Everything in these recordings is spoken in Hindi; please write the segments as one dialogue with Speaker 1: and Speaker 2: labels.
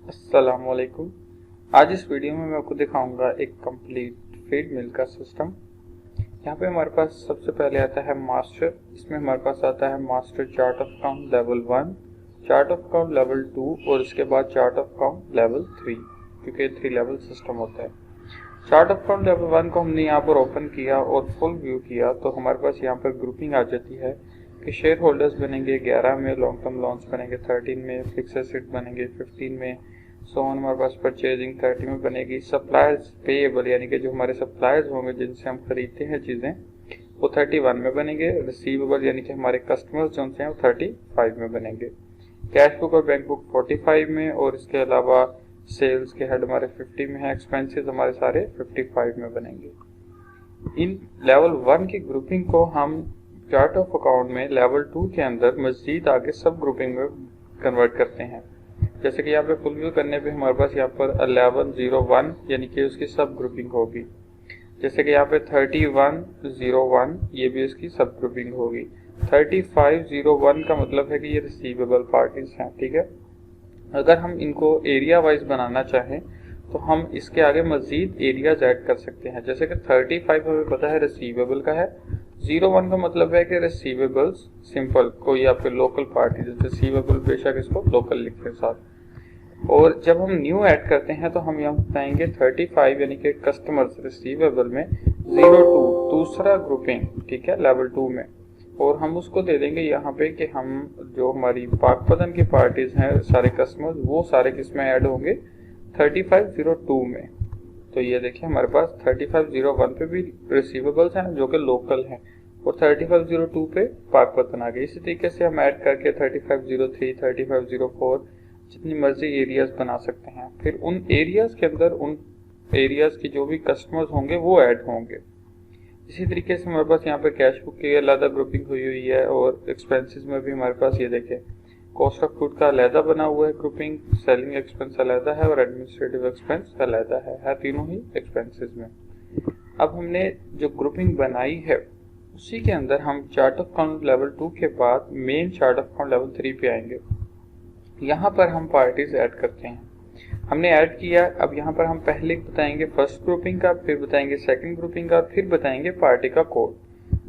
Speaker 1: अस्सलामुअलैकुम। आज इस वीडियो में मैं आपको दिखाऊंगा एक कंप्लीट फीड मिल का सिस्टम। यहाँ पे हमारे पास सबसे पहले आता है मास्टर। इसमें हमारे पास आता है master chart of account level 1, chart of account level 2 और इसके बाद चार्ट ऑफ अकाउंट लेवल 3, क्योंकि 3 लेवल सिस्टम होता है। चार्ट ऑफ अकाउंट लेवल 1 को हमने यहाँ पर ओपन किया और फुल व्यू किया तो हमारे पास यहाँ पर ग्रुपिंग आ जाती है कि शेयर होल्डर्स बनेंगे 11 में, लॉन्ग टर्म लोन्स बनेंगे 13 में, फिक्स एसेट बनेंगे 15 में, हमारे पास परचेजिंग 30 में बनेगी। सप्लायर्स पेएबल यानी कि जो हमारे सप्लायर्स होंगे जिनसे हम खरीदते हैं चीज़ें वो 31 में बनेंगे। रिसीवेबल यानी कि हमारे कस्टमर्स जो हैं वो 35 में बनेंगे। कैश बुक और बैंक बुक 45 में और इसके अलावा सेल्स के हेड हमारे 50 में है। एक्सपेंसेस हमारे सारे 55 में बनेंगे। इन लेवल 1 की ग्रुपिंग को हम चार्ट ऑफ अकाउंट में लेवल 2 के अंदर मजीद आगे सब ग्रुपिंग में कन्वर्ट करते हैं। जैसे कि यहाँ पे फुल व्यू करने पे हमारे पास यहाँ पर 1101 यानी कि उसकी सब ग्रुपिंग होगी। जैसे कि यहाँ पे 3101 ये भी उसकी सब ग्रुपिंग होगी। 3501 का मतलब है कि ये रिसीवेबल पार्टीज हैं, ठीक है। अगर हम इनको एरिया वाइज बनाना चाहें तो हम इसके आगे मजीद एरियाज ऐड कर सकते हैं। जैसे कि 35 हमें पता है रिसीवेबल का है, 01 का मतलब है कि रिसीवेबल्स सिंपल कोई आपके लोकल पार्टी, जैसे रिसीवेबल बेशक इसको लोकल लिखें साथ। और जब हम न्यू ऐड करते हैं तो हम यहाँ बताएंगे 35 यानी कि कस्टमर्स रिसीवेबल में 02 दूसरा ग्रुपिंग, ठीक है, लेवल 2 में। और हम उसको दे देंगे यहाँ पे कि हम जो हमारी पाकपतन की पार्टीज हैं सारे कस्टमर्स वो सारे किसमें ऐड होंगे 3502 में। तो ये देखिए हमारे पास 3501 पे भी रिसीवेबल्स हैं जो कि लोकल हैं और 3502 पे पाकपतन आ गए। इसी तरीके से हम ऐड करके 3503, 3504 जितनी मर्जी एरियाज बना सकते हैं। फिर उन एरियाज के अंदर उन एरियाज की जो भी कस्टमर्स होंगे वो ऐड होंगे। इसी तरीके से हमारे पास यहाँ पे कैश बुक की अलग ग्रुपिंग हुई है और एक्सपेंसेस में भी हमारे पास ये देखें कॉस्ट ऑफ गुड का अलहदा बना हुआ है ग्रुपिंग, सेलिंग एक्सपेंस अलहदा है और एडमिनिस्ट्रेटिव एक्सपेंस अलहदा है तीनों ही एक्सपेंसेस में। अब हमने जो ग्रुपिंग बनाई है उसी के अंदर हम चार्ट ऑफ अकाउंट लेवल 2 के बाद main chart of account level 3 पे आएंगे। यहाँ पर हम पार्टीज ऐड करते हैं। हमने ऐड किया, अब यहाँ पर हम पहले बताएंगे फर्स्ट ग्रुपिंग का, फिर बताएंगे सेकंड ग्रुपिंग का, फिर बताएंगे पार्टी का कोड।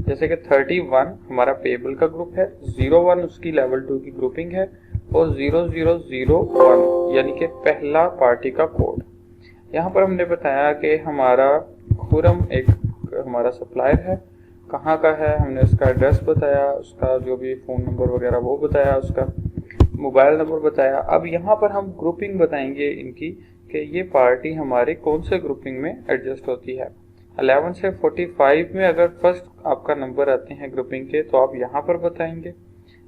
Speaker 1: जैसे कि 31 हमारा पेबल का ग्रुप है, 01 उसकी लेवल 2 की ग्रुपिंग है और 0001 यानी कि पहला पार्टी का कोड। यहाँ पर हमने बताया कि हमारा खुरम एक हमारा सप्लायर है, कहाँ का है, हमने उसका एड्रेस बताया, उसका जो भी फ़ोन नंबर वगैरह वो बताया, उसका मोबाइल नंबर बताया। अब यहाँ पर हम ग्रुपिंग बताएंगे इनकी कि ये पार्टी हमारे कौन से ग्रुपिंग में एडजस्ट होती है। 11 से 45 में अगर फर्स्ट आपका नंबर आते हैं ग्रुपिंग के तो आप यहाँ पर बताएंगे।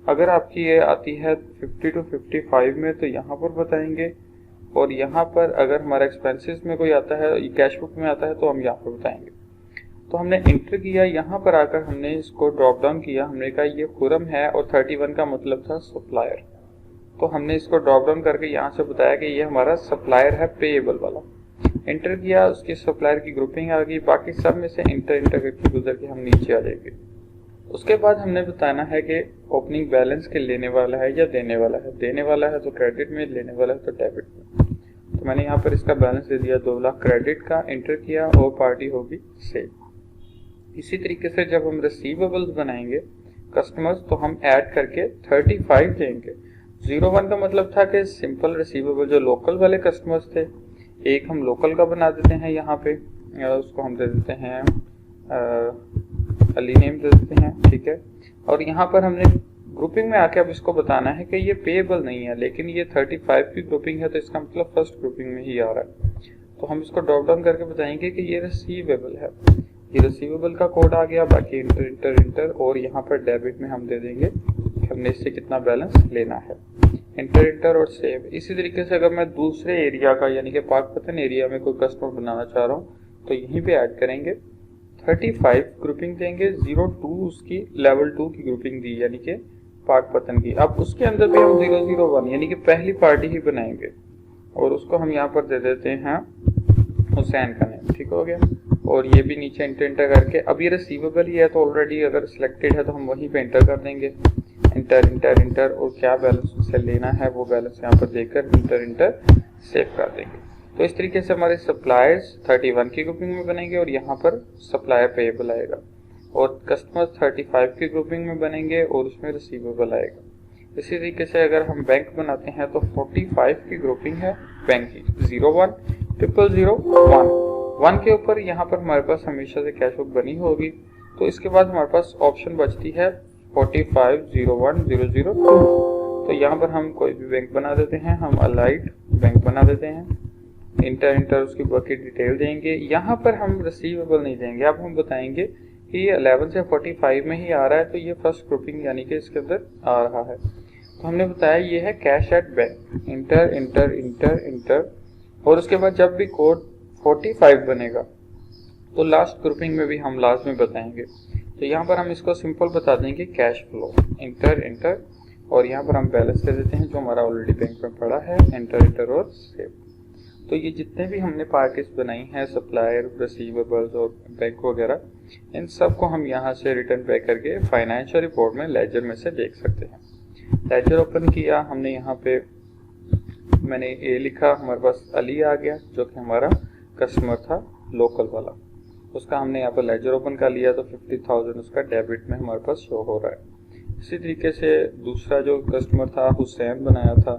Speaker 1: अगर आपकी ये आती है 50 to 55 में तो यहाँ पर बताएंगे। और यहाँ पर अगर हमारा एक्सपेंसेस में कोई आता है, कैश बुक में आता है तो हम यहाँ पर बताएंगे। तो हमने इंटर किया, यहाँ पर आकर हमने इसको ड्रॉप डाउन किया, हमने कहा ये खुरम है और 31 का मतलब था सप्लायर। तो हमने इसको ड्रॉप डाउन करके यहाँ से बताया कि ये हमारा सप्लायर है पेएबल वाला। इंटर किया, उसकी सप्लायर की ग्रुपिंग आ गई, बाकी सब में से इंटर करके गुजर के हम नीचे आ जाएंगे। उसके बाद हमने बताना है कि ओपनिंग बैलेंस के लेने वाला है या देने वाला है। देने वाला है तो क्रेडिट में, लेने वाला है तो डेबिट में। तो मैंने यहाँ पर इसका बैलेंस दे दिया 2 लाख क्रेडिट का, इंटर किया और पार्टी होगी सेल। इसी तरीके से जब हम रिसीवेबल्स बनाएंगे कस्टमर्स तो हम ऐड करके 35 देंगे। 01 का मतलब था कि सिंपल रिसीवेबल जो लोकल वाले कस्टमर्स थे, एक हम लोकल का बना देते हैं, यहाँ पे उसको हम दे देते हैं अली नेम दे देते हैं, ठीक है। और यहाँ पर हमने ग्रुपिंग में आके अब इसको बताना है कि ये पेएबल नहीं है लेकिन ये 35 की ग्रुपिंग है तो इसका मतलब फर्स्ट ग्रुपिंग में ही आ रहा है। तो हम इसको ड्रॉप डाउन करके बताएंगे कि ये रिसीवेबल है, ये रिसीवेबल का कोड आ गया, बाकी इंटर इंटर इंटर और यहाँ पर डेबिट में हम दे देंगे कि हमने इससे कितना बैलेंस लेना है, इंटर इंटर और सेव। इसी तरीके से अगर मैं दूसरे एरिया का यानी कि पाकपतन एरिया में कोई कस्टमर बनाना चाह रहा हूँ तो यहीं पे ऐड करेंगे, 35 ग्रुपिंग देंगे, 02 उसकी लेवल 2 की ग्रुपिंग दी यानी कि पाकपतन की। अब उसके अंदर भी हम 001 यानी कि पहली पार्टी ही बनाएंगे और उसको हम यहाँ पर दे देते हैं हुसैन का नेम, ठीक हो गया। और ये भी नीचे इंटर करके, अब ये रिसीवेबल ही है तो ऑलरेडी अगर सिलेक्टेड है तो हम वहीं पे इंटर कर देंगे। इंटर इंटर इंटर, और क्या बैलेंस उनसे लेना है वो बैलेंस यहाँ पर देकर इंटर इंटर सेव कर देंगे। तो इस तरीके से हमारे सप्लायर्स 31 की ग्रुपिंग में बनेंगे और यहाँ पर सप्लायर पेएबल आएगा, और कस्टमर 35 की ग्रुपिंग में बनेंगे और उसमें रिसीवेबल आएगा। इसी तरीके से अगर हम बैंक बनाते हैं तो 45 की ग्रुपिंग है बैंक की, 01 000 1 1 के ऊपर यहाँ पर हमारे पास हमेशा से कैश बुक बनी होगी। तो इसके बाद हमारे पास ऑप्शन बचती है 45 01 002। तो यहाँ पर हम कोई भी बैंक बना देते हैं, हम अलाइड बैंक बना देते हैं, इंटर इंटर उसकी बाकी डिटेल देंगे। यहाँ पर हम रिसीवेबल नहीं देंगे, अब हम बताएंगे कि ये 11 से 45 में ही आ रहा है, तो ये फर्स्ट ग्रुपिंग यानी कि इसके अंदर आ रहा है। तो हमने बताया ये है cash at bank, inter inter inter inter, और उसके बाद जब भी कोड 45 बनेगा तो लास्ट ग्रुपिंग में भी हम लास्ट में बताएंगे। तो यहाँ पर हम इसको सिंपल बता देंगे कैश फ्लो, इंटर इंटर, और यहाँ पर हम बैलेंस दे देते हैं जो हमारा ऑलरेडी बैंक में पड़ा है, इंटर इंटर और सेव। तो ये जितने भी हमने पार्टीज बनाई हैं, सप्लायर, रिसीवेबल्स और बैंक वगैरह, इन सब को हम यहाँ से रिटर्न पे करके फाइनेंशियल रिपोर्ट में लेजर में से देख सकते हैं। लेजर ओपन किया हमने, यहाँ पे मैंने ए लिखा, हमारे पास अली आ गया जो कि हमारा कस्टमर था लोकल वाला, उसका हमने यहाँ पर लेजर ओपन कर लिया, तो 50,000 उसका डेबिट में हमारे पास शो हो रहा है। इसी तरीके से दूसरा जो कस्टमर था हुसैन बनाया था,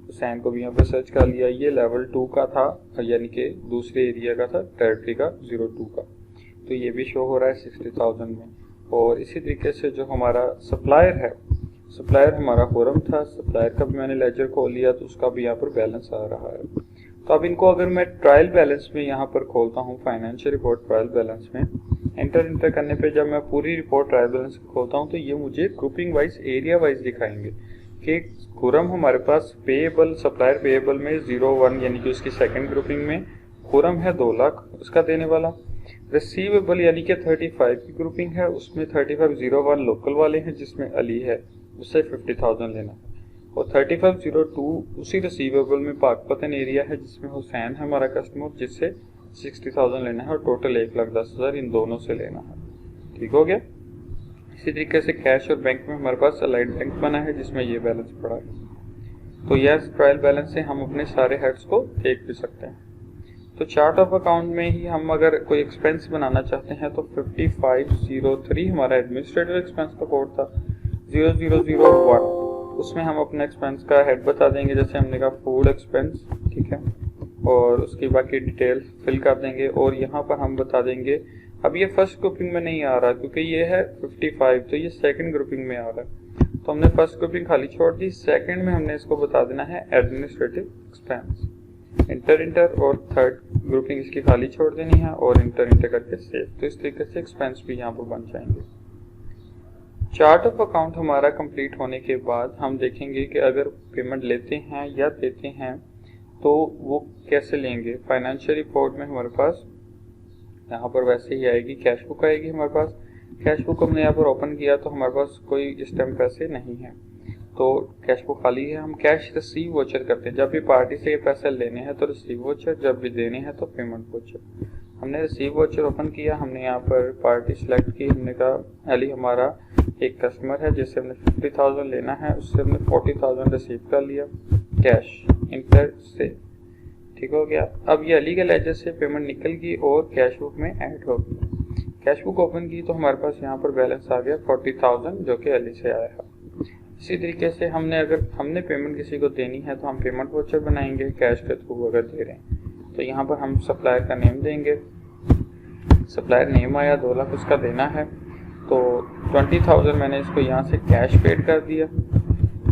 Speaker 1: हुसैन को भी यहाँ पर सर्च कर लिया, ये लेवल 2 का था, यानी कि दूसरे एरिया का था, टेरिटरी का 02 का, तो ये भी शो हो रहा है 60,000 में। और इसी तरीके से जो हमारा सप्लायर है, सप्लायर हमारा फोरम था, सप्लायर का भी मैंने लेजर खोल लिया, तो उसका भी यहाँ पर बैलेंस आ रहा है। तो अब इनको अगर मैं ट्रायल बैलेंस में यहाँ पर खोलता हूँ, फाइनेंशियल रिपोर्ट ट्रायल बैलेंस में इंटर इंटर करने पे जब मैं पूरी रिपोर्ट ट्रायल बैलेंस खोलता हूँ तो ये मुझे ग्रुपिंग वाइज, एरिया वाइज दिखाएंगे कि खुरम हमारे पास पेएबल, सप्लायर पेएबल में 01 यानी कि उसकी सेकंड ग्रुपिंग में खुरम है 2 लाख उसका देने वाला, रिसीवेबल यानी कि 35 की ग्रुपिंग है, उसमें 3501 लोकल वाले हैं जिसमें अली है, उससे 50,000 लेना है, और 3502 उसी रिसीवेबल में पाकपतन एरिया है जिसमें हुसैन है हमारा कस्टमर, जिससे 60,000 लेना है और टोटल 1,10,000 इन दोनों से लेना है। ठीक हो गया। इसी तरीके से कैश और बैंक में हमारे पास अलाइड बैंक बना है जिसमें ये बैलेंस पड़ा है। तो यह ट्रायल बैलेंस से हम अपने सारे हेड्स को देख भी सकते हैं। तो चार्ट ऑफ अकाउंट में ही हम अगर कोई एक्सपेंस बनाना चाहते हैं तो 5503 हमारा एडमिनिस्ट्रेटिव एक्सपेंस का कोड था, 0001 उसमें हम अपने एक्सपेंस का हेड बता देंगे, जैसे हमने कहा फूड एक्सपेंस, ठीक है, और उसकी बाकी डिटेल फिल कर देंगे। और यहाँ पर हम बता देंगे, अब ये फर्स्ट ग्रुपिंग में नहीं आ रहा क्योंकि ये है 55, तो ये सेकंड ग्रुपिंग में आ रहा है, तो हमने फर्स्ट ग्रुपिंग खाली छोड़ दी, सेकंड में हमने इसको बता देना है एडमिनिस्ट्रेटिव एक्सपेंस, इंटर इंटर, और थर्ड ग्रुपिंग इसकी खाली छोड़ देनी है और इंटर इंटर करके सेव। तो इस तरीके से एक्सपेंस भी यहाँ पर बन जाएंगे। चार्ट ऑफ अकाउंट हमारा कंप्लीट होने के बाद हम देखेंगे कि अगर पेमेंट लेते हैं या देते हैं तो वो कैसे लेंगे। फाइनेंशियल रिपोर्ट में हमारे पास यहाँ पर वैसे ही आएगी, कैश बुक आएगी हमारे पास। कैश बुक हमने यहाँ पर ओपन किया तो हमारे पास कोई इस टाइम पैसे नहीं है, तो कैश बुक खाली है। हम कैश रिसीव वोचर करते हैं, जब भी पार्टी से ये पैसे लेने हैं तो रिसीव वोचर, जब भी देने हैं तो पेमेंट वोचर। हमने रिसीव वोचर ओपन किया, हमने यहाँ पर पार्टी सिलेक्ट की, हमने कहा अली हमारा एक कस्टमर है जिससे हमने 50,000 लेना है, उससे हमने 40,000 रिसीव कर लिया कैश, इंटर से। ठीक हो गया। अब ये अली के लेजर से पेमेंट निकल गई और कैश बुक में ऐड हो गई। कैश बुक ओपन की तो हमारे पास यहाँ पर बैलेंस आ गया 40,000 जो कि अली से आया है। इसी तरीके से अगर हमने पेमेंट किसी को देनी है तो हम पेमेंट वोचर बनाएंगे कैश के थ्रू अगर दे रहे हैं। तो यहाँ पर हम सप्लायर का नेम देंगे, सप्लायर नेम आया 2 लाख उसका देना है, तो 20,000 मैंने इसको यहाँ से कैश पेड कर दिया,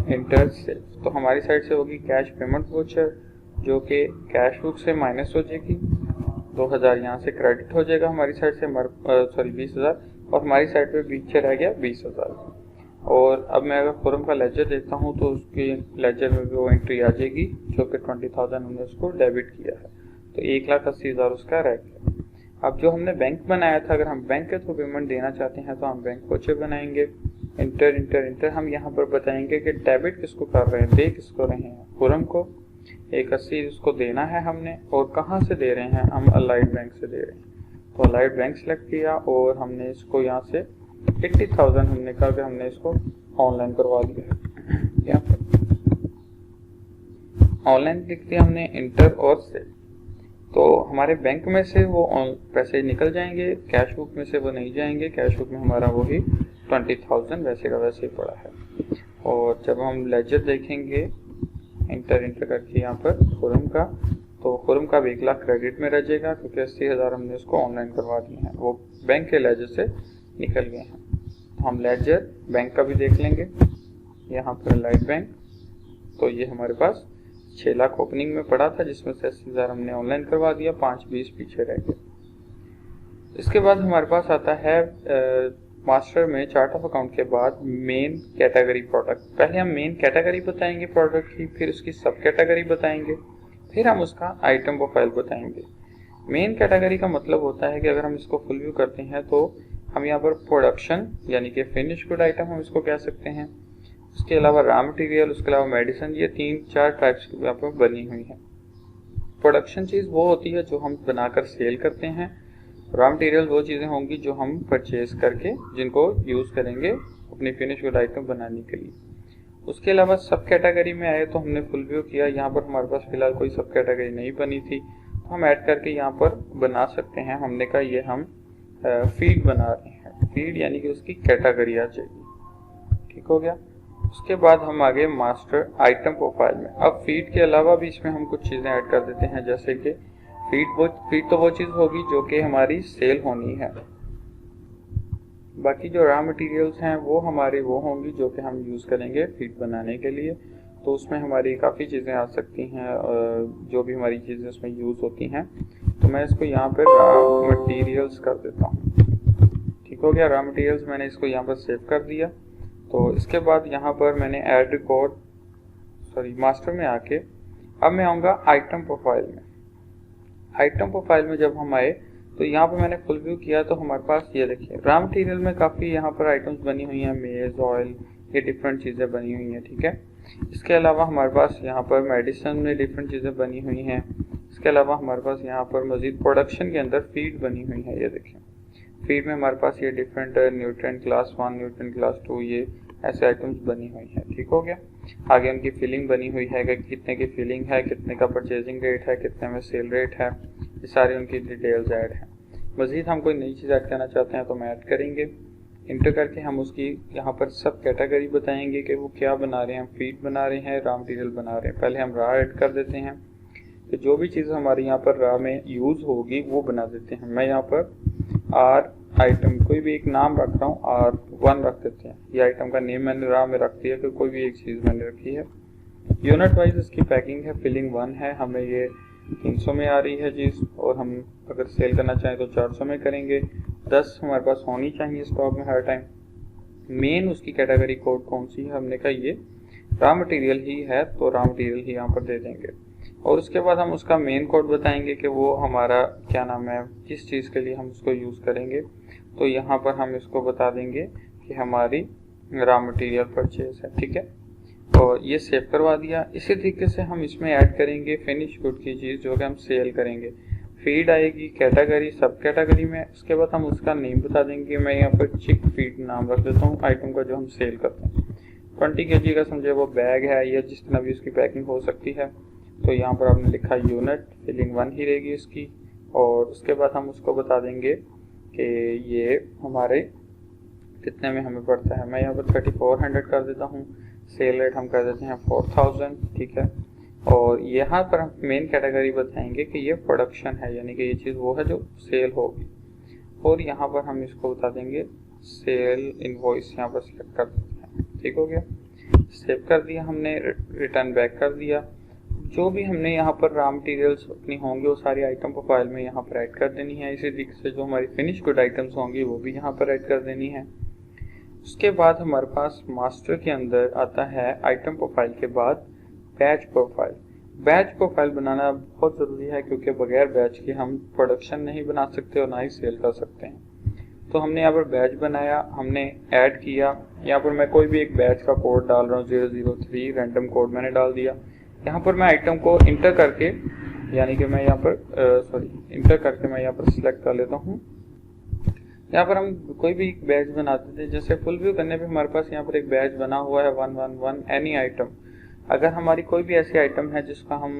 Speaker 1: इंटर से। तो हमारी साइड से होगी कैश पेमेंट वोचर जो कि कैश बुक से माइनस हो जाएगी, 2,000 यहाँ से क्रेडिट हो जाएगा हमारी साइड से, 20,000, और हमारी साइड पे पीछे रह गया 20,000। और अब मैं अगर फोरम का लेजर देखता हूँ तो उसके लेजर में भी वो एंट्री आ जाएगी जो कि 20,000 हमने उसको डेबिट किया है, तो 1,80,000 उसका रह गया। अब जो हमने बैंक बनाया था, अगर हम बैंक के थ्रू पेमेंट देना चाहते हैं तो हम बैंक वोचर बनाएंगे, इंटर इंटर इंटर। हम यहाँ पर बताएंगे कि डेबिट किसको कर रहे हैं, दे किसको रहे हैं, फोरम को 180 उसको देना है हमने, और कहाँ से दे रहे हैं, हम अलाइड बैंक से दे रहे हैं। तो अलाइड बैंक सेलेक्ट किया और हमने इसको यहाँ से 80,000 हमने कहा कि हमने इसको ऑनलाइन करवा दिया है। यहाँ पर ऑनलाइन लिख दिया हमने इंटर और सेव, तो हमारे बैंक में से वो पैसे निकल जाएंगे, कैश बुक में से वो नहीं जाएंगे। कैश बुक में हमारा वही 20,000 वैसे का वैसे ही पड़ा है। और जब हम लेजर देखेंगे इंटर करके यहाँ पर खुरम का, तो खुरम का 1 लाख क्रेडिट में रह जाएगा क्योंकि 80,000 हमने उसको ऑनलाइन करवा दिए हैं, वो बैंक के लेजर से निकल गए हैं। तो हम लेजर बैंक का भी देख लेंगे। यहाँ पर लाइट बैंक, तो ये हमारे पास 6 लाख ओपनिंग में पड़ा था जिसमें से 80,000 हमने ऑनलाइन करवा दिया, 5-20 पीछे रह गए। इसके बाद हमारे पास आता है मास्टर में चार्ट ऑफ अकाउंट के बाद मेन कैटेगरी प्रोडक्ट। पहले हम मेन कैटेगरी बताएंगे प्रोडक्ट की, फिर उसकी सब कैटेगरी बताएंगे, फिर हम उसका आइटम प्रोफाइल बताएंगे। मेन कैटेगरी का मतलब होता है कि अगर हम इसको फुल व्यू करते हैं तो हम यहाँ पर प्रोडक्शन यानी कि फिनिश गुड आइटम हम इसको कह सकते हैं। उसके अलावा रॉ मटेरियल, उसके अलावा मेडिसिन, ये 3-4 टाइप्स की यहाँ पर बनी हुई है। प्रोडक्शन चीज़ वो होती है जो हम बनाकर सेल करते हैं। रॉ मटेरियल वो चीज़ें होंगी जो हम परचेज करके जिनको यूज़ करेंगे अपनी फिनिश गुड आइटम बनाने के लिए। उसके अलावा सब कैटेगरी में आए तो हमने फुल व्यू किया। यहाँ पर हमारे पास फिलहाल कोई सब कैटेगरी नहीं बनी थी, तो हम ऐड करके यहाँ पर बना सकते हैं। हमने कहा ये हम फीड बना रहे हैं, फीड यानी कि उसकी कैटेगरी आ जाएगी। ठीक हो गया। उसके बाद हम आगे मास्टर आइटम प्रोफाइल में। अब फीड के अलावा भी इसमें हम कुछ चीज़ें ऐड कर देते हैं, जैसे कि फीड तो वो चीज़ होगी जो कि हमारी सेल होनी है। बाकी जो रॉ मटेरियल्स हैं वो हमारे वो होंगी जो कि हम यूज़ करेंगे फीड बनाने के लिए। तो उसमें हमारी काफ़ी चीज़ें आ सकती हैं, जो भी हमारी चीज़ें उसमें यूज़ होती हैं। तो मैं इसको यहाँ पर रॉ मटेरियल्स कर देता हूँ। ठीक हो गया। रॉ मटेरियल्स मैंने इसको यहाँ पर सेव कर दिया। तो इसके बाद यहाँ पर मैंने ऐड रिकॉर्ड मास्टर में आके अब मैं आऊँगा आइटम प्रोफाइल में। आइटम प्रोफाइल में जब हम आए तो यहाँ पर मैंने फुल व्यू किया तो हमारे पास ये देखिए रॉ मटेरियल में काफ़ी यहाँ पर आइटम्स बनी हुई हैं, मेज, ऑयल, ये डिफरेंट चीज़ें बनी हुई हैं। ठीक है। इसके अलावा हमारे पास यहाँ पर मेडिसिन में डिफरेंट चीज़ें बनी हुई हैं। इसके अलावा हमारे पास यहाँ पर मजीद प्रोडक्शन के अंदर फीड बनी हुई है। ये देखिए फीड में हमारे पास ये different nutrient class 1, nutrient class 2, ये ऐसे आइटम्स बनी हुई है। ठीक हो गया। आगे उनकी फिलिंग बनी हुई है कि कितने की फिलिंग है, कितने का परचेजिंग रेट है, कितने में सेल रेट है, ये सारी उनकी डिटेल्स ऐड है। मजीद हम कोई नई चीज़ ऐड करना चाहते हैं तो मैं ऐड करेंगे। इंटर करके हम उसकी यहाँ पर सब कैटेगरी बताएंगे कि वो क्या बना रहे हैं, फीड बना रहे हैं, रॉ मटेरियल बना रहे हैं। पहले हम रॉ ऐड कर देते हैं, तो जो भी चीज़ हमारी यहाँ पर रॉ में यूज़ होगी वो बना देते हैं। मैं यहाँ पर आर आइटम कोई भी एक नाम रख रहा हूँ, R1 रख देते हैं। ये आइटम का नेम मैंने रॉ में रख दिया कि कोई भी एक चीज़ मैंने रखी है। यूनिट वाइज इसकी पैकिंग है, फिलिंग 1 है, हमें ये 300 में आ रही है चीज़, और हम अगर सेल करना चाहें तो 400 में करेंगे। 10 हमारे पास होनी चाहिए स्टॉक में हर टाइम। मेन उसकी कैटेगरी कोड कौन सी है, हमने कहा ये रॉ मटेरियल ही है, तो रॉ मटेरियल ही यहाँ पर दे देंगे। और उसके बाद हम उसका मेन कोड बताएंगे कि वो हमारा क्या नाम है, किस चीज़ के लिए हम उसको यूज़ करेंगे। तो यहाँ पर हम इसको बता देंगे कि हमारी रॉ मटेरियल परचेज है। ठीक है। और ये सेव करवा दिया। इसी तरीके से हम इसमें ऐड करेंगे फिनिश गुड की चीज़ जो कि हम सेल करेंगे। फीड आएगी कैटेगरी, सब कैटेगरी में। उसके बाद हम उसका नेम बता देंगे। मैं यहाँ पर चिक फीड नाम रख देता हूँ आइटम का जो हम सेल करते हैं। 20 kg का समझे वो बैग है या जिस तरह भी उसकी पैकिंग हो सकती है। तो यहाँ पर आपने लिखा यूनिट, फिलिंग 1 ही रहेगी इसकी। और उसके बाद हम उसको बता देंगे कि ये हमारे कितने में हमें पड़ता है। मैं यहाँ पर 3400 कर देता हूँ। सेल रेट हम कर देते हैं 4000। ठीक है। और यहाँ पर हम मेन कैटेगरी बताएंगे कि ये प्रोडक्शन है, यानी कि ये चीज़ वो है जो सेल होगी। और यहाँ पर हम इसको बता देंगे सेल इनवॉइस, यहाँ पर सिलेक्ट कर देते हैं। ठीक हो गया। सेव कर दिया हमने, रिटर्न बैक कर दिया। जो भी हमने यहाँ पर रॉ मटेरियल्स अपनी होंगे वो सारी आइटम प्रोफाइल में यहाँ पर ऐड कर देनी है। इसी तरीके से जो हमारी फिनिश गुड आइटम्स होंगी वो भी यहाँ पर ऐड कर देनी है। उसके बाद हमारे पास मास्टर के अंदर आता है आइटम प्रोफाइल के बाद बैच प्रोफाइल। बैच प्रोफाइल बनाना बहुत ज़रूरी है क्योंकि बगैर बैच के हम प्रोडक्शन नहीं बना सकते और ना ही सेल कर सकते हैं। तो हमने यहाँ पर बैच बनाया, हमने ऐड किया। यहाँ पर मैं कोई भी एक बैच का कोड डाल रहा हूँ, 003 रैंडम कोड मैंने डाल दिया। यहाँ पर मैं आइटम को इंटर करके, यानी कि मैं यहाँ पर इंटर करके मैं यहाँ पर सिलेक्ट कर लेता हूँ। यहाँ पर हम कोई भी बैच बनाते थे, जैसे फुल व्यू करने पे हमारे पास यहाँ पर एक बैच बना हुआ है 111 एनी आइटम। अगर हमारी कोई भी ऐसी आइटम है जिसका हम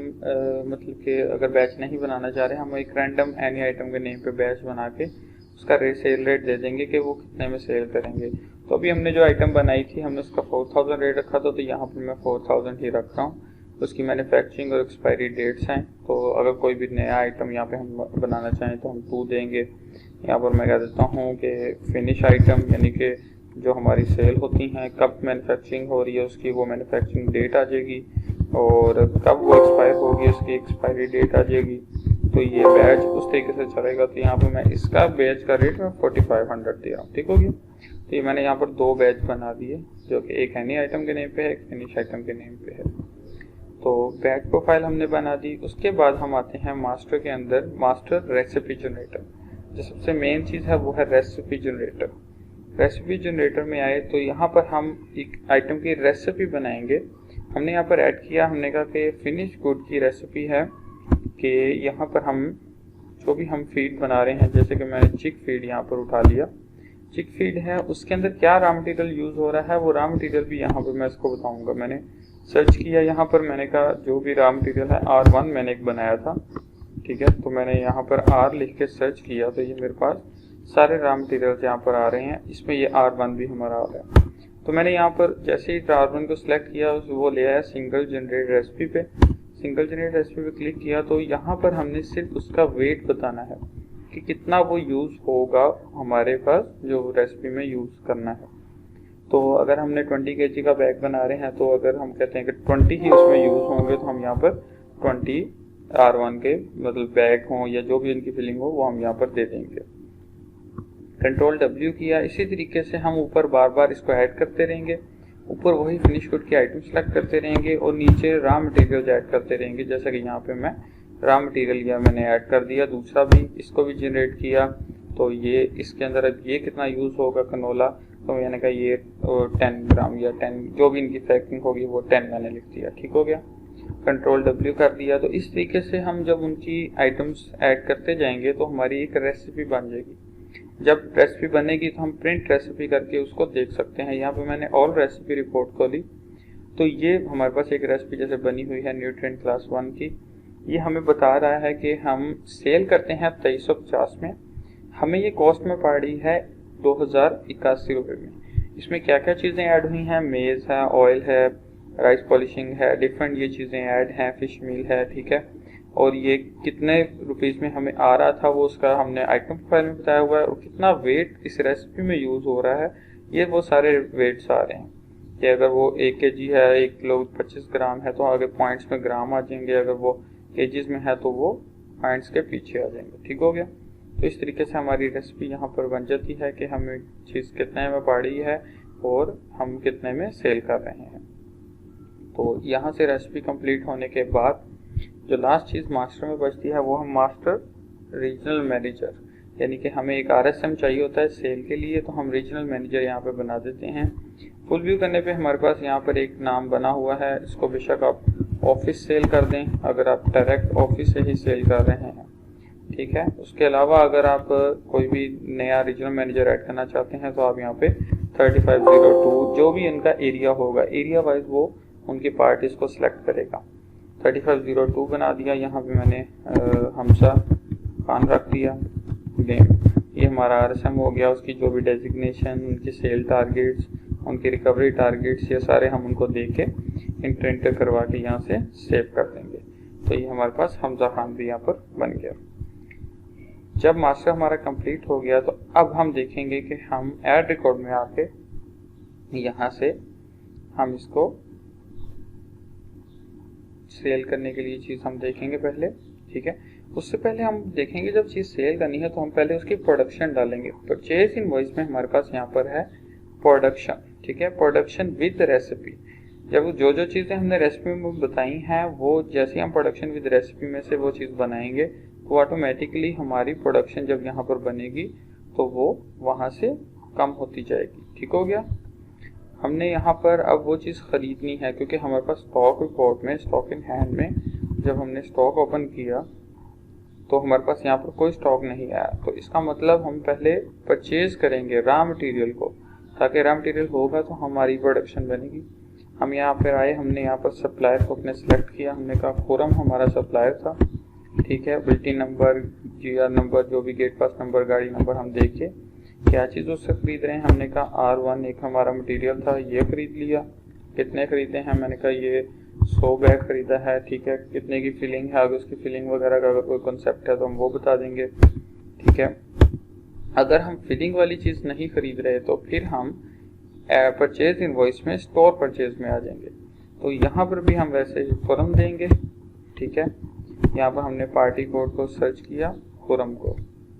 Speaker 1: मतलब कि अगर बैच नहीं बनाना चाह रहे, हम एक रैंडम एनी आइटम के नेम पे बैच बना के उसका सेल रेट दे देंगे कि वो कितने में सेल करेंगे। तो अभी हमने जो आइटम बनाई थी हमने उसका 4000 रेट रखा था, तो यहाँ पर मैं 4000 ही रख रहा हूँ। उसकी मैन्युफैक्चरिंग और एक्सपायरी डेट्स हैं, तो अगर कोई भी नया आइटम यहाँ पे हम बनाना चाहें तो हम 2 देंगे। यहाँ पर मैं कह देता हूँ कि फिनिश आइटम, यानी कि जो हमारी सेल होती हैं कब मैन्युफैक्चरिंग हो रही है उसकी वो मैन्युफैक्चरिंग डेट आ जाएगी, और कब वो एक्सपायर होगी उसकी एक्सपायरी डेट आ जाएगी। तो ये बैच उस तरीके से चलेगा। तो यहाँ पर मैं इसका बैच का रेट मैं 4500 दे रहा हूँ, ठीक हो गया। तो ये मैंने यहाँ पर 2 बैच बना दिए, जो कि एक एनी आइटम के नेम पे है, एक फिनिश आइटम के नेम पे है। तो बैच प्रोफाइल हमने बना दी। उसके बाद हम आते हैं मास्टर के अंदर, मास्टर रेसिपी जनरेटर। जो सबसे मेन चीज़ है वो है रेसिपी जनरेटर। रेसिपी जनरेटर में आए तो यहाँ पर हम एक आइटम की रेसिपी बनाएंगे। हमने यहाँ पर ऐड किया, हमने कहा कि फिनिश गुड की रेसिपी है कि यहाँ पर हम जो भी हम फीड बना रहे हैं, जैसे कि मैंने चिक फीड यहाँ पर उठा लिया, चिक फीड है उसके अंदर क्या रॉ मटेरियल यूज़ हो रहा है वो रॉ मटेरियल भी यहाँ पर मैं इसको बताऊँगा। मैंने सर्च किया यहाँ पर, मैंने कहा जो भी रॉ मटेरियल है R1 मैंने एक बनाया था, ठीक है। तो मैंने यहाँ पर R लिख के सर्च किया तो ये मेरे पास सारे रॉ मटेरियल्स यहाँ पर आ रहे हैं, इसमें ये R1 भी हमारा आ रहा है। तो मैंने यहाँ पर जैसे ही R1 को सिलेक्ट किया वो ले आया सिंगल जनरेट रेसिपी पे। सिंगल जनरेट रेसिपी पे क्लिक किया तो यहाँ पर हमने सिर्फ उसका वेट बताना है कि कितना वो यूज़ होगा हमारे पास जो रेसिपी में यूज़ करना है। तो अगर हमने 20 kg का बैग बना रहे हैं तो अगर हम कहते हैं कि 20 ही उसमें यूज़ होंगे तो हम यहाँ पर 20 R1 के मतलब बैग हों या जो भी इनकी फिलिंग हो वो हम यहाँ पर दे देंगे। कंट्रोल W किया। इसी तरीके से हम ऊपर बार बार इसको ऐड करते रहेंगे, ऊपर वही फिनिश गुड की आइटम सेलेक्ट करते रहेंगे और नीचे रॉ मटेरियल ऐड करते रहेंगे। जैसा कि यहाँ पे मैं रॉ मटेरियल या मैंने ऐड कर दिया, दूसरा भी इसको भी जनरेट किया। तो ये इसके अंदर अब ये कितना यूज़ होगा कनोला, तो मैंने कहा ये 10 ग्राम या 10 जो भी इनकी पैकिंग होगी वो 10 मैंने लिख दिया, ठीक हो गया। कंट्रोल W कर दिया। तो इस तरीके से हम जब उनकी आइटम्स ऐड करते जाएंगे तो हमारी एक रेसिपी बन जाएगी। जब रेसिपी बनेगी तो हम प्रिंट रेसिपी करके उसको देख सकते हैं। यहाँ पे मैंने ऑल रेसिपी रिपोर्ट खोली तो ये हमारे पास एक रेसिपी जैसे बनी हुई है न्यूट्रिएंट क्लास 1 की। ये हमें बता रहा है कि हम सेल करते हैं 2350 में, हमें ये कॉस्ट में पड़ी है 2081 रुपये में। इसमें क्या क्या चीज़ें ऐड हुई हैं, मेज़ है, ऑयल है, राइस पॉलिशिंग है, डिफरेंट ये चीज़ें ऐड हैं, फिश मील है, ठीक है। और ये कितने रुपीज़ में हमें आ रहा था वो उसका हमने आइटम फाइल में बताया हुआ है, और कितना वेट इस रेसिपी में यूज़ हो रहा है ये वो सारे वेट्स आ रहे हैं कि अगर वो 1 kg है, 1 किलो 25 ग्राम है तो आगे पॉइंट्स में ग्राम आ जाएंगे, अगर वो केजीज में है तो वो पॉइंट्स के पीछे आ जाएंगे, ठीक हो गया। तो इस तरीके से हमारी रेसिपी यहाँ पर बन जाती है कि हमें चीज़ कितने में पड़ी है और हम कितने में सेल कर रहे हैं। तो यहाँ से रेसिपी कंप्लीट होने के बाद जो लास्ट चीज़ मास्टर में बचती है वो हम मास्टर रीजनल मैनेजर, यानी कि हमें एक RSM चाहिए होता है सेल के लिए, तो हम रीजनल मैनेजर यहाँ पे बना देते हैं। फुल व्यू करने पे हमारे पास यहाँ पर एक नाम बना हुआ है, इसको बेशक आप ऑफिस सेल कर दें अगर आप डायरेक्ट ऑफिस से ही सेल कर रहे हैं, ठीक है। उसके अलावा अगर आप कोई भी नया रीजनल मैनेजर ऐड करना चाहते हैं तो आप यहाँ पे 3502 जो भी इनका एरिया होगा, एरिया वाइज वो उनकी पार्टीज को सिलेक्ट करेगा। 3502 बना दिया। यहाँ पे मैंने हमसा खान रख दिया नेम। ये हमारा RSM हो गया। उसकी जो भी डेजिग्नेशन, उनकी सेल टारगेट्स, उनकी रिकवरी टारगेट्स, ये सारे हम उनको दे के इंटर करवा के यहाँ से सेव कर देंगे। तो ये हमारे पास हमजा खान भी यहाँ पर बन गया। जब मास्टर हमारा कंप्लीट हो गया तो अब हम देखेंगे कि हम ऐड रिकॉर्ड में आके यहाँ से हम इसको सेल करने के लिए चीज़ हम देखेंगे पहले, ठीक है। उससे पहले हम देखेंगे जब चीज़ सेल करनी है तो हम पहले उसकी प्रोडक्शन डालेंगे। परचेज इनवॉइस में हमारे पास यहाँ पर है प्रोडक्शन, ठीक है, प्रोडक्शन विद रेसिपी। जब जो जो चीज़ें हमने रेसिपी में बताई हैं वो जैसे हम प्रोडक्शन विद रेसिपी में से वो चीज़ बनाएंगे तो ऑटोमेटिकली हमारी प्रोडक्शन जब यहाँ पर बनेगी तो वो वहाँ से कम होती जाएगी, ठीक हो गया। हमने यहाँ पर अब वो चीज़ ख़रीदनी है क्योंकि हमारे पास स्टॉक रिपोर्ट में, स्टॉक इन हैंड में जब हमने स्टॉक ओपन किया तो हमारे पास यहाँ पर कोई स्टॉक नहीं आया। तो इसका मतलब हम पहले परचेज करेंगे रॉ मटेरियल को, ताकि रॉ मटेरियल होगा तो हमारी प्रोडक्शन बनेगी। हम यहाँ पर आए, हमने यहाँ पर सप्लायर को अपने सेलेक्ट किया, हमने कहा खुरम हमारा सप्लायर था, ठीक है। बिल्टी नंबर, GR नंबर, जो भी गेट पास नंबर, गाड़ी नंबर हम देखे क्या चीज़ उससे खरीद रहे हैं। हमने कहा R1 एक हमारा मटेरियल था, ये खरीद लिया। कितने खरीदे हैं, मैंने कहा ये 100 बैग खरीदा है, ठीक है। कितने की फिलिंग है, अगर उसकी फिलिंग वगैरह का अगर कोई कॉन्सेप्ट है तो हम वो बता देंगे, ठीक है। अगर हम फिलिंग वाली चीज़ नहीं खरीद रहे तो फिर हम परचेज इनवॉइस में स्टोर परचेज में आ जाएंगे। तो यहाँ पर भी हम वैसे ही खुरम देंगे, ठीक है। यहाँ पर हमने पार्टी कोड को सर्च किया, खुरम को,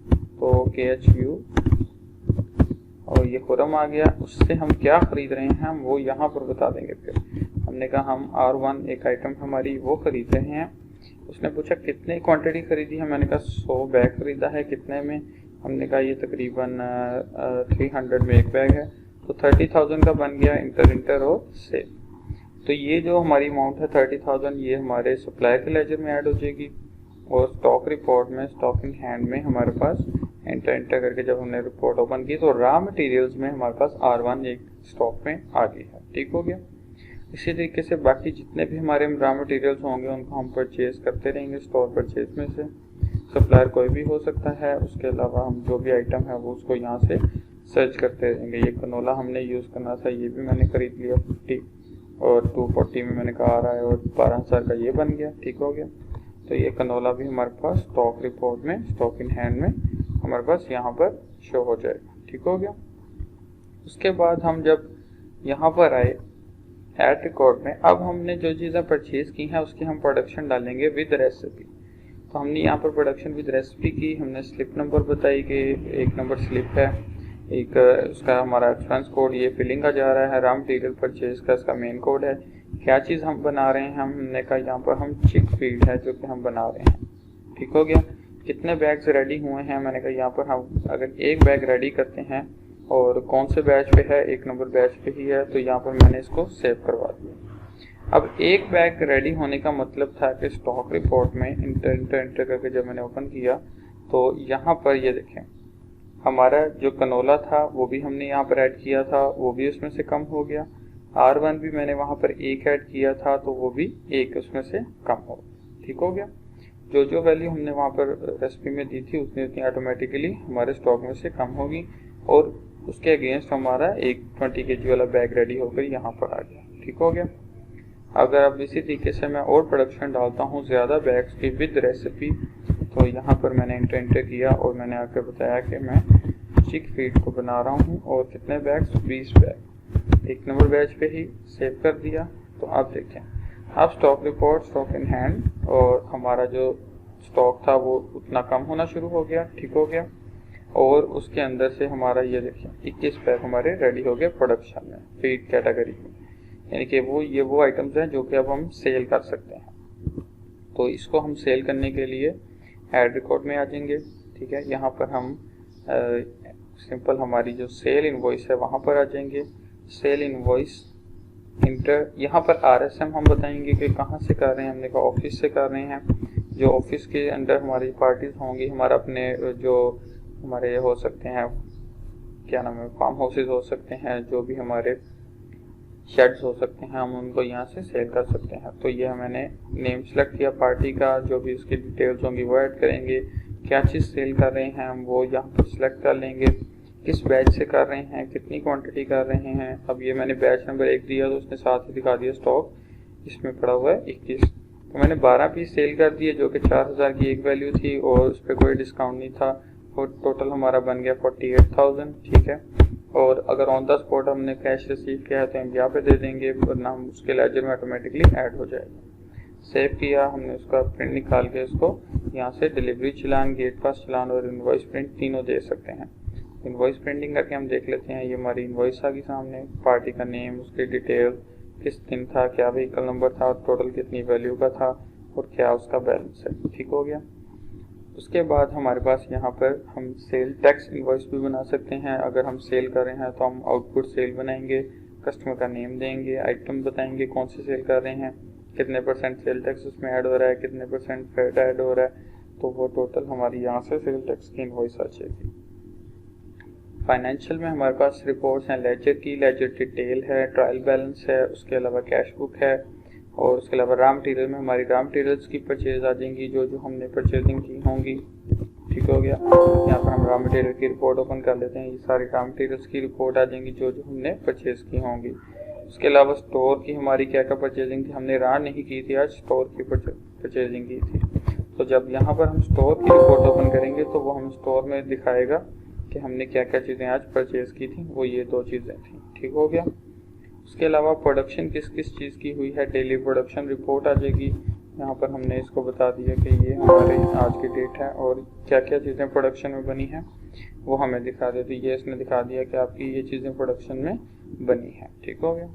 Speaker 1: तो KHU और ये खुरम आ गया। उससे हम क्या खरीद रहे हैं हम वो यहाँ पर बता देंगे। फिर हमने कहा हम R1 एक आइटम हमारी वो खरीद रहे हैं। उसने पूछा कितने क्वांटिटी खरीदी है, मैंने कहा 100 बैग खरीदा है। कितने में, हमने कहा ये तकरीबन 300 में एक बैग है, तो 30,000 का बन गया इंटर और सेल। तो ये जो हमारी अमाउंट है 30,000, ये हमारे सप्लायर के लेजर में ऐड हो जाएगी। और स्टॉक रिपोर्ट में, स्टॉक इन हैंड में हमारे पास एंटर करके जब हमने रिपोर्ट ओपन की तो रॉ मटेरियल्स में हमारे पास R1 एक स्टॉक में आ गई है, ठीक हो गया। इसी तरीके से बाकी जितने भी हमारे रॉ मटेरियल्स होंगे उनको हम परचेज करते रहेंगे स्टोर परचेज में से। सप्लायर कोई भी हो सकता है, उसके अलावा हम जो भी आइटम है वो उसको यहाँ से सर्च करते रहेंगे। ये कनोला हमने यूज़ करना था, ये भी मैंने खरीद लिया 50 और 240 में मैंने कहा आ रहा है, और 12,000 का ये बन गया, ठीक हो गया। तो ये कनोला भी हमारे पास स्टॉक रिपोर्ट में, स्टॉक इन हैंड में हमारे पास यहाँ पर शो हो जाएगा, ठीक हो गया। उसके बाद हम जब यहाँ पर आए ऐड रिकॉर्ड में, अब हमने जो चीज़ें परचेज की हैं उसकी हम प्रोडक्शन डालेंगे विद रेसिपी। तो हमने यहाँ पर प्रोडक्शन विद रेसिपी की, हमने स्लिप नंबर बताई कि 1 नंबर स्लिप है, एक उसका हमारा एक्सपेंस कोड, ये फिलिंग का जा रहा है, रॉ मटेरियल परचेज का इसका मेन कोड है, क्या चीज़ हम बना रहे हैं, हमने कहा यहाँ पर हम चिक फीड है जो कि हम बना रहे हैं, ठीक हो गया। कितने बैग्स रेडी हुए हैं, मैंने कहा यहाँ पर हम अगर एक बैग रेडी करते हैं और कौन से बैच पे है, 1 नंबर बैच पे ही है, तो यहाँ पर मैंने इसको सेव करवा दिया। अब एक बैग रेडी होने का मतलब था कि स्टॉक रिपोर्ट में इंटर करके जब मैंने ओपन किया तो यहाँ पर ये देखें हमारा जो कनोला था वो भी हमने यहाँ पर ऐड किया था, वो भी उसमें से कम हो गया। R1 भी मैंने वहाँ पर 1 ऐड किया था तो वो भी 1 उसमें से कम हो, ठीक हो गया। जो वैल्यू हमने वहाँ पर रेसिपी में दी थी उतनी ऑटोमेटिकली हमारे स्टॉक में से कम होगी, और उसके अगेंस्ट हमारा एक 20 kg वाला बैग रेडी होकर यहाँ पर आ गया, ठीक हो गया। अगर अब इसी तरीके से मैं और प्रोडक्शन डालता हूँ ज़्यादा बैग्स की विद रेसिपी, तो यहाँ पर मैंने इंटर किया और मैंने आकर बताया कि मैं चिक फीड को बना रहा हूँ, और कितने बैग्स, 20 बैग 1 नंबर बैच पे ही सेव कर दिया। तो आप देखें अब stock report, stock in hand, और हमारा जो स्टॉक था वो उतना कम होना शुरू हो गया, ठीक हो गया। और उसके अंदर से हमारा ये देखिए 21 बैग हमारे रेडी हो गए प्रोडक्शन में फीड कैटेगरी में, यानी कि वो आइटम्स हैं जो कि अब हम सेल कर सकते हैं। तो इसको हम सेल करने के लिए ऐड रिकॉर्ड में आ जाएंगे, ठीक है। यहाँ पर हम सिंपल हमारी जो सेल इनवॉइस है वहाँ पर आ जाएंगे, सेल इनवॉइस इंटर, यहाँ पर RSM हम बताएंगे कि कहाँ से कर रहे हैं, हमने कहा ऑफिस से कर रहे हैं। जो ऑफिस के अंदर हमारी पार्टीज होंगी, हमारा अपने जो हमारे हो सकते हैं क्या नाम है, फार्म हाउसेज हो सकते हैं, जो भी हमारे शेड्स हो सकते हैं, हम उनको यहाँ से सेल कर सकते हैं। तो ये मैंने नेम सेलेक्ट किया पार्टी का, जो भी उसकी डिटेल्स होंगी वो ऐड करेंगे, क्या चीज़ सेल कर रहे हैं हम वो यहाँ पर सिलेक्ट कर लेंगे, किस बैच से कर रहे हैं, कितनी क्वांटिटी कर रहे हैं। अब ये मैंने बैच नंबर 1 दिया तो उसने साथ ही दिखा दिया स्टॉक इसमें पड़ा हुआ है 21, तो मैंने 12 पीस सेल कर दिए जो कि 4,000 की एक वैल्यू थी और उस पर कोई डिस्काउंट नहीं था, और टोटल हमारा बन गया 48,000, ठीक है। और अगर ऑन द स्पॉट हमने कैश रिसीव किया है तो हम यहाँ पे दे देंगे, वरना हम उसके लेजर में ऑटोमेटिकली ऐड हो जाएगा। सेव किया हमने, उसका प्रिंट निकाल के इसको यहाँ से डिलीवरी चलान, गेट पास चलान और इनवॉइस प्रिंट तीनों दे सकते हैं। इनवॉइस प्रिंटिंग करके हम देख लेते हैं, ये हमारी इनवॉइस आ गई सामने, पार्टी का नेम, उसकी डिटेल, किस दिन था, क्या व्हीकल नंबर था, टोटल कितनी वैल्यू का था और क्या उसका बैलेंस है, ठीक हो गया। उसके बाद हमारे पास यहाँ पर हम सेल टैक्स इनवॉइस भी बना सकते हैं। अगर हम सेल कर रहे हैं तो हम आउटपुट सेल बनाएंगे, कस्टमर का नेम देंगे, आइटम बताएंगे कौन सी सेल कर रहे हैं, कितने % सेल टैक्स उसमें ऐड हो रहा है, कितने % फैट ऐड हो रहा है, तो वो टोटल हमारी यहाँ से सेल टैक्स की इनवॉइस आ जाएगी। फाइनेंशियल में हमारे पास रिपोर्ट्स हैं लेजर की, लेजर डिटेल है, ट्रायल बैलेंस है, उसके अलावा कैश बुक है, और उसके अलावा रॉ मटेरियल में हमारी रॉ मटेरियल्स की परचेज आ जाएंगी जो जो हमने परचेजिंग की होंगी। ठीक हो गया। यहाँ पर हम रॉ मटेरियल की रिपोर्ट ओपन कर लेते हैं, ये सारी रॉ मटेरियल्स की रिपोर्ट आ जाएंगी जो जो हमने परचेज की होंगी। उसके अलावा स्टोर की हमारी क्या क्या परचेजिंग थी, हमने रॉ नहीं की थी, आज स्टोर की परचेजिंग की थी। तो जब यहाँ पर हम स्टोर की रिपोर्ट ओपन करेंगे तो वो हम स्टोर में दिखाएगा कि हमने क्या क्या चीज़ें आज परचेज की थी, वो ये 2 चीज़ें थी। ठीक हो गया। उसके अलावा प्रोडक्शन किस किस चीज़ की हुई है, डेली प्रोडक्शन रिपोर्ट आ जाएगी। यहाँ पर हमने इसको बता दिया कि ये हमारे आज की डेट है और क्या क्या चीज़ें प्रोडक्शन में बनी हैं वो हमें दिखा देती। ये इसने दिखा दिया कि आपकी ये चीज़ें प्रोडक्शन में बनी हैं। ठीक हो गया।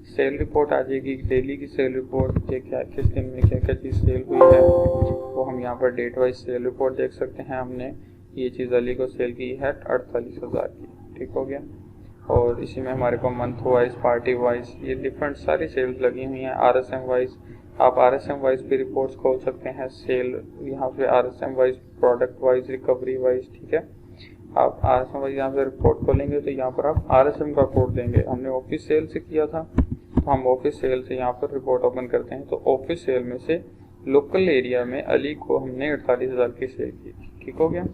Speaker 1: सेल रिपोर्ट आ जाएगी, डेली की सेल रिपोर्ट के क्या किस दिन में क्या क्या चीज़ सेल हुई है वो हम यहाँ पर डेट वाइज सेल रिपोर्ट देख सकते हैं। हमने ये चीज़ अली को सेल की है 48,000 की। ठीक हो गया। और इसी में हमारे को मंथ वाइज, पार्टी वाइज, ये डिफरेंट सारी सेल्स लगी हुई हैं। RSM वाइज, आप RSM वाइज भी रिपोर्ट्स खोल सकते हैं। सेल यहाँ पे RSM wise, product wise, recovery wise. ठीक है। आप RSM वाइज यहाँ पे रिपोर्ट खोलेंगे तो यहाँ पर आप RSM का कोड देंगे। हमने ऑफिस सेल से किया था तो हम ऑफिस सेल से यहाँ पर रिपोर्ट ओपन करते हैं। तो ऑफिस सेल में से लोकल एरिया में अली को हमने 48,000 की सेल की थी। ठीक हो गया।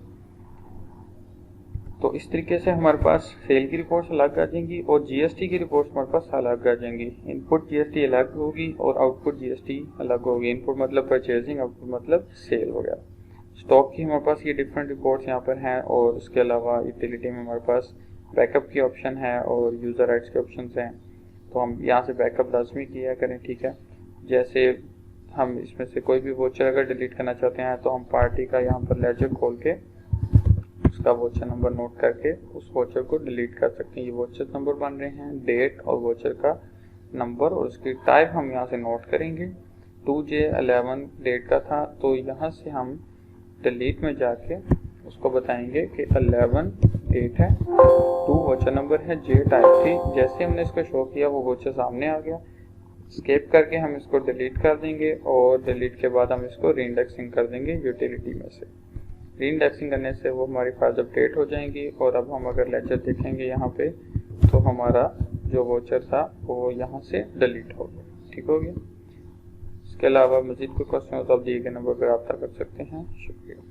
Speaker 1: तो इस तरीके से हमारे पास सेल की रिपोर्ट्स अलग आ जाएंगी और GST की रिपोर्ट्स हमारे पास अलग आ जाएंगी। इनपुट GST अलग होगी और आउटपुट GST अलग होगी। इनपुट मतलब परचेजिंग, आउटपुट मतलब सेल हो गया। स्टॉक की हमारे पास ये डिफरेंट रिपोर्ट्स यहाँ पर हैं और उसके अलावा यूटिलिटी में हमारे पास बैकअप की ऑप्शन है और यूज़र राइट्स के ऑप्शन हैं। तो हम यहाँ से बैकअप लाजमी किया करें। ठीक है। जैसे हम इसमें से कोई भी वोचर अगर डिलीट करना चाहते हैं तो हम पार्टी का यहाँ पर लेजर खोल के उसका वोचर नंबर नोट करके उस वोचर को डिलीट कर सकते हैं। ये वोचर नंबर बन रहे हैं, डेट और वोचर का नंबर, और उसकी टाइप हम यहाँ से नोट करेंगे। 2J11 डेट का था तो यहाँ से हम डिलीट में जाके उसको बताएंगे कि 11 डेट है, 2 वोचर नंबर है, J टाइप थी। जैसे हमने इसको शो किया वो वोचर सामने आ गया। स्केप करके हम इसको डिलीट कर देंगे और डिलीट के बाद हम इसको रीइंडेक्सिंग कर देंगे यूटिलिटी में से। रीइंडेक्सिंग करने से वो हमारी फाइल्स अपडेट हो जाएंगी और अब हम अगर लेजर देखेंगे यहाँ पे तो हमारा जो वोचर था वो यहाँ से डिलीट हो गया। ठीक हो गया। इसके अलावा मज़ीद कोई क्वेश्चन हो तो आप दिए गए नंबर पर रब्ता कर सकते हैं। शुक्रिया।